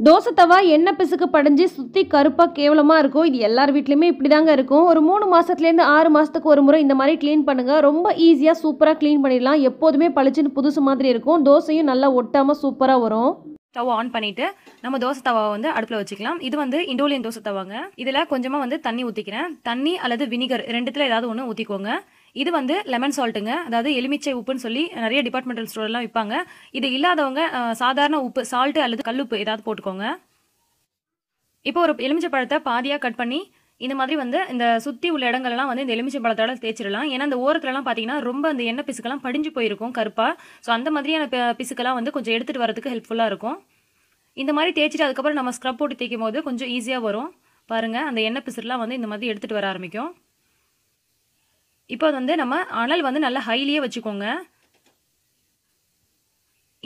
தோசை தவா எண்ணெய் பிசுக்கு படிஞ்சு சுற்றி கருப்பாக கேவலமாக இருக்கும். இது எல்லார் வீட்லையுமே இப்படி தாங்க இருக்கும். ஒரு 3 மாதத்துலேருந்து 6 மாதத்துக்கு ஒரு முறை இந்த மாதிரி க்ளீன் பண்ணுங்கள். ரொம்ப ஈஸியாக சூப்பராக க்ளீன் பண்ணிடலாம். எப்போதுமே பளிச்சுன்னு புதுசு மாதிரி இருக்கும். தோசையும் நல்லா ஒட்டாமல் சூப்பராக வரும். ஸ்டவ் ஆன் பண்ணிவிட்டு நம்ம தோசை தவாவை வந்து அடுப்பில் வச்சுக்கலாம். இது வந்து இண்டோலியன் தோசை தவாங்க. இதில் கொஞ்சமாக வந்து தண்ணி ஊற்றிக்கிறேன். தண்ணி அல்லது வினிகர் ரெண்டுத்தில் ஏதாவது ஒன்று ஊற்றிக்கோங்க. இது வந்து லெமன் சால்ட்டுங்க, அதாவது எலுமிச்சை உப்புன்னு சொல்லி நிறைய டிபார்ட்மெண்டல் ஸ்டோர்லாம் விற்பாங்க. இது இல்லாதவங்க சாதாரண உப்பு சால்ட்டு அல்லது கல்லுப்பு ஏதாவது போட்டுக்கோங்க. இப்போ ஒரு எலுமிச்சை பழத்தை பாதியாக கட் பண்ணி இந்த மாதிரி வந்து இந்த சுற்றி உள்ள இடங்கள்லாம் வந்து இந்த எலுமிச்சை பழத்தோட தேய்ச்சிடலாம். ஏன்னா இந்த ஓரத்துலலாம் பார்த்தீங்கன்னா ரொம்ப அந்த எண்ணெய் பிசுக்கெல்லாம் படிஞ்சு போயிருக்கும் கருப்பாக. ஸோ அந்த மாதிரியான பிசுக்கெல்லாம் வந்து கொஞ்சம் எடுத்துகிட்டு வரதுக்கு ஹெல்ப்ஃபுல்லாக இருக்கும். இந்த மாதிரி தேய்ச்சிட்டு அதுக்கப்புறம் நம்ம ஸ்க்ரப் போட்டு தேய்க்கும் போது கொஞ்சம் ஈஸியாக வரும். பாருங்கள், அந்த எண்ணெய் பிசுலாம் வந்து இந்த மாதிரி எடுத்துகிட்டு வர ஆரம்பிக்கும். இப்போ வந்து நம்ம அனல் வந்து நல்லா ஹைலியே வச்சுக்கோங்க.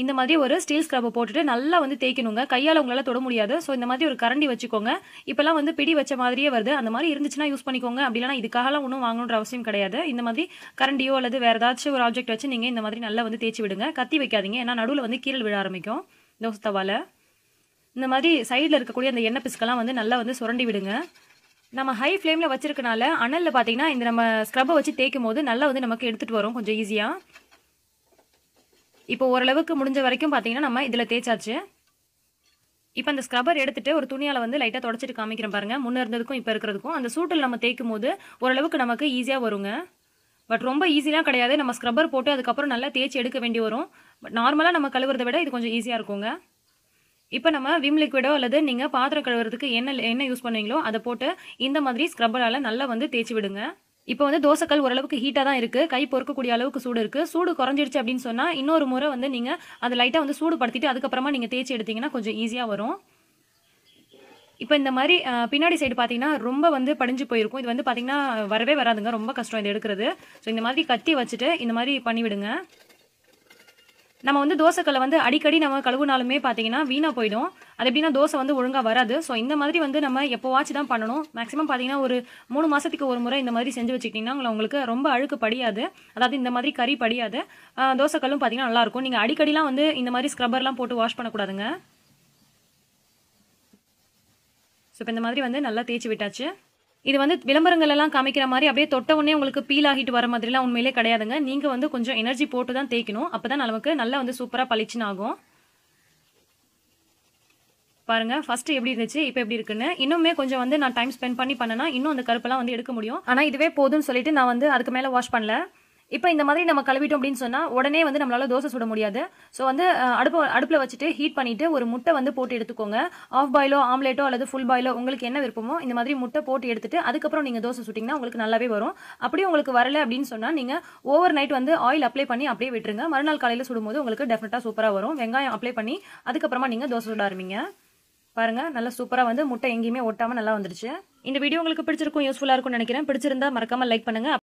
இந்த மாதிரி ஒரு ஸ்டீல் ஸ்க்ரப்பை போட்டுட்டு நல்லா வந்து தேய்க்கணுங்க. கையால் உங்களால் தொட முடியாது. ஸோ இந்த மாதிரி ஒரு கரண்டி வச்சுக்கோங்க. இப்போலாம் வந்து பிடி வச்ச மாதிரியே வருது. அந்த மாதிரி இருந்துச்சுன்னா யூஸ் பண்ணிக்கோங்க. அப்படி இல்லைனா இதுக்காகலாம் ஒன்றும் வாங்கணுன்ற அவசியம் கிடையாது. இந்த மாதிரி கரண்டியோ அல்லது வேறு ஏதாச்சும் ஒரு ஆப்ஜெக்ட் வச்சு நீங்கள் இந்த மாதிரி நல்லா வந்து தேய்ச்சி விடுங்க. கத்தி வைக்காதீங்க, ஏன்னா நடுவில் வந்து கீழே விழ ஆரம்பிக்கும் தோசை தவால. இந்த மாதிரி சைடில் இருக்கக்கூடிய அந்த எண்ணெய் பிசுக்கெல்லாம் வந்து நல்லா வந்து சுரண்டி விடுங்க. நம்ம ஹை ஃப்ளேமில் வச்சிருக்கனால அனலில் பார்த்தீங்கன்னா இந்த நம்ம ஸ்க்ரப்பை வச்சு தேய்க்கும் போது நல்லா வந்து நமக்கு எடுத்துகிட்டு வரும் கொஞ்சம் ஈஸியாக. இப்போ ஓரளவுக்கு முடிஞ்ச வரைக்கும் பார்த்தீங்கன்னா நம்ம இதில் தேய்ச்சாச்சு. இப்போ அந்த ஸ்க்ரப்பர் எடுத்துகிட்டு ஒரு துணியால் வந்து லைட்டாக தொடச்சிட்டு காமிக்கிறேன் பாருங்கள். முன்னே இருந்ததுக்கும் இப்போ இருக்கிறதுக்கும் அந்த சூட்டில் நம்ம தேய்க்கும் போது ஓரளவுக்கு நமக்கு ஈஸியாக வருங்க. பட் ரொம்ப ஈஸியாக கிடையாது. நம்ம ஸ்க்ரப்பர் போட்டு அதுக்கப்புறம் நல்லா தேய்ச்சி எடுக்க வேண்டி வரும். பட் நார்மலாக நம்ம கழுவுறதை விட இது கொஞ்சம் ஈஸியாக இருக்குங்க. இப்போ நம்ம விம் லிக்விடோ அல்லது நீங்கள் பாத்திரம் கழுவுறதுக்கு என்ன யூஸ் பண்ணுவீங்களோ அதை போட்டு இந்த மாதிரி ஸ்க்ரப்பரால் நல்லா வந்து தேய்ச்சி விடுங்க. இப்போ வந்து தோசைக்கல் ஓரளவுக்கு ஹீட்டாக தான் இருக்குது. கை பொறுக்கக்கூடிய அளவுக்கு சூடு இருக்குது. சூடு குறைஞ்சிடுச்சு அப்படின்னு சொன்னால் இன்னொரு முறை வந்து நீங்கள் அதை லைட்டாக வந்து சூடு படுத்திட்டு அதுக்கப்புறமா நீங்கள் தேய்ச்சி எடுத்தீங்கன்னா கொஞ்சம் ஈஸியாக வரும். இப்போ இந்த மாதிரி பின்னாடி சைடு பார்த்தீங்கன்னா ரொம்ப வந்து படிஞ்சு போயிருக்கும். இது வந்து பார்த்தீங்கன்னா வரவே வராதுங்க, ரொம்ப கஷ்டம் இது எடுக்கிறது. ஸோ இந்த மாதிரி கத்தி வச்சுட்டு இந்த மாதிரி பண்ணிவிடுங்க. நம்ம வந்து தோசைக்கல்லை வந்து அடிக்கடி நம்ம கழுவுனாலுமே பார்த்தீங்கன்னா வீணாக போயிடும். அது எப்படின்னா தோசை வந்து ஒழுங்காக வராது. ஸோ இந்த மாதிரி வந்து நம்ம எப்போவாச்சும் தான் பண்ணணும். மேக்ஸிமம் பார்த்தீங்கன்னா ஒரு 3 மாதத்துக்கு ஒரு முறை இந்த மாதிரி செஞ்சு வச்சுக்கிட்டிங்கன்னா உங்களுக்கு ரொம்ப அழுக்கு படியாது. அதாவது இந்த மாதிரி கறி படியாது. தோசைக்கல்லும் பார்த்தீங்கன்னா நல்லாயிருக்கும். நீங்கள் அடிக்கடிலாம் வந்து இந்த மாதிரி ஸ்க்ரப்பர்லாம் போட்டு வாஷ் பண்ணக்கூடாதுங்க. ஸோ இப்போ இந்த மாதிரி வந்து நல்லா தேய்ச்சி விட்டாச்சு. இது வந்து விளம்பரங்கள் எல்லாம் காமிக்கிற மாதிரி அப்படியே தொட்ட உடனே உங்களுக்கு பீல் ஆகிட்டு வர மாதிரிலாம் உண்மையிலே கிடையாதுங்க. நீங்கள் வந்து கொஞ்சம் எனர்ஜி போட்டு தான் தேய்க்கணும். அப்போ தான் நமக்கு நல்லா வந்து சூப்பராக பளிச்சுன்னு ஆகும். பாருங்கள், ஃபஸ்ட்டு எப்படி இருந்துச்சு, இப்போ எப்படி இருக்குன்னு. இன்னுமே கொஞ்சம் வந்து நான் டைம் ஸ்பெண்ட் பண்ணி பண்ணேன்னா இன்னும் அந்த கருப்பெல்லாம் வந்து எடுக்க முடியும். ஆனால் இதுவே போதும்னு சொல்லிட்டு நான் வந்து அதுக்கு மேலே வாஷ் பண்ணல. இப்போ இந்த மாதிரி நம்ம கழுவிட்டோம் அப்படின்னு சொன்னால் உடனே வந்து நம்மளால் தோசை சுட முடியாது. ஸோ வந்து அடுப்பில் வச்சுட்டு ஹீட் பண்ணிவிட்டு ஒரு முட்டை வந்து போட்டு எடுத்துக்கோங்க. ஆஃப் பாயிலோ ஆம்லேட்டோ அல்லது ஃபுல் பாயிலோ உங்களுக்கு என்ன விருப்பமோ இந்த மாதிரி முட்டை போட்டு எடுத்துட்டு அதுக்கப்புறம் நீங்கள் தோசை சுட்டிங்கன்னா உங்களுக்கு நல்லாவே வரும். அப்படியே உங்களுக்கு வரல அப்படின்னு சொன்னால் நீங்கள் ஓவர் நைட் வந்து ஆயில் அப்ளை பண்ணி அப்படியே விட்டுருங்க. மறுநாள் காலையில் சுடும்போது உங்களுக்கு டெஃபினட்டாக சூப்பராக வரும். வெங்காயம் அப்ளை பண்ணி அதுக்கப்புறமா நீங்கள் தோசை சுட ஆரம்பிங்க. பாருங்கள், நல்லா சூப்பராக வந்து முட்டை எங்கேயுமே ஒட்டாமல் நல்லா வந்துடுச்சு. இந்த வீடியோ உங்களுக்கு பிடிச்சிருக்கும், யூஸ்ஃபுல்லாக இருக்கும்னு நினைக்கிறேன். பிடிச்சிருந்தா மறக்காமல் லைக் பண்ணுங்கள்.